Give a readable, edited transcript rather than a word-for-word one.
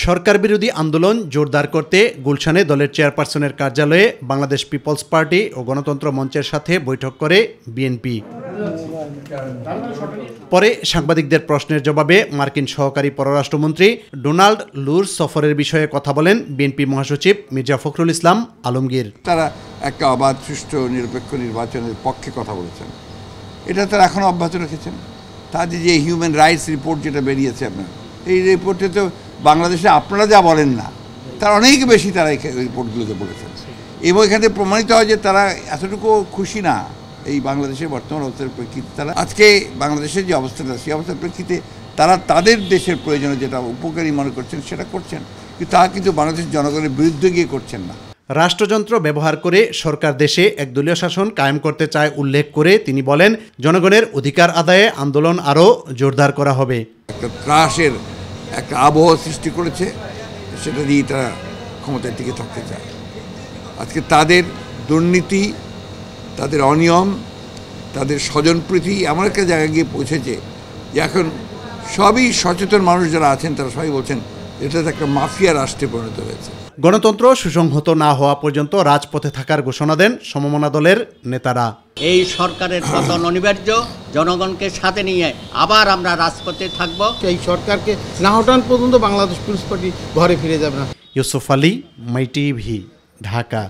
সরকার বিরোধী আন্দোলন জোরদার করতে গুলশানে দলের চেয়ারপারসনের কার্যালয়ে বাংলাদেশ পিপলস পার্টি ও গণতন্ত্র মঞ্চের সাথে বৈঠক করে বিএনপি। পরে সাংবাদিকদের প্রশ্নের জবাবে মার্কিন সহকারী পররাষ্ট্রমন্ত্রী ডোনাল্ড লুর সফরের বিষয়ে কথা বলেন বিএনপি মহাসচিব মির্জা ফখরুল ইসলাম আলমগীর। তারা একটা অবাধ, সুষ্ঠু, নিরপেক্ষ নির্বাচনের পক্ষে কথা বলেছেন, এটা তারা এখনো অব্যাহত রেখেছেন। তাদের যে হিউম্যান রাইটস রিপোর্ট যেটা বেরিয়েছে আপনার, এই রিপোর্টে তো বাংলাদেশে আপনারা যা বলেন না, তার অনেক বেশি তারা এই রিপোর্টগুলোতে বলেছেন, এবং এখানে প্রমাণিত হয় যে তারা এতটুকু খুশি না এই বাংলাদেশের বর্তমান অবস্থার প্রেক্ষিতে। তারা আজকে বাংলাদেশের যে অবস্থাটা, সেই অবস্থার প্রেক্ষিতে তারা তাদের দেশের প্রয়োজনে যেটা উপকারী মনে করছেন সেটা করছেন, কিন্তু তা কিন্তু বাংলাদেশের জনগণের বিরুদ্ধে গিয়ে করছেন না। রাষ্ট্রযন্ত্র ব্যবহার করে সরকার দেশে একদলীয় শাসন কায়েম করতে চায় উল্লেখ করে তিনি বলেন, জনগণের অধিকার আদায়ে আন্দোলন আরও জোরদার করা হবে। একটা ত্রাসের একটা আবহাওয়া সৃষ্টি করেছে, সেটা দিয়ে তারা ক্ষমতার টিকে থাকতে চায়। আজকে তাদের দুর্নীতি, তাদের অনিয়ম, তাদের স্বজনপ্রীতি এমন একটা জায়গায় গিয়ে পৌঁছেছে যে এখন সবই সচেতন মানুষ যারা আছেন তারা সবাই বলছেন এটা একটা মাফিয়া রাষ্ট্রে পরিণত হয়েছে। গণতন্ত্র সুসংহত না হওয়া পর্যন্ত রাজপথে থাকার ঘোষণা দেন সমমনা দলের নেতারা। এই সরকারের পতন অনিবার্য, জনগণকে সাথে নিয়ে আবার আমরা রাজপথে থাকব। এই সরকারকে না হটান পর্যন্ত বাংলাদেশ পিপলস পার্টি ঘরে ফিরে যাবে না। ইউসুফ আলী, মাই টিভি, ঢাকা।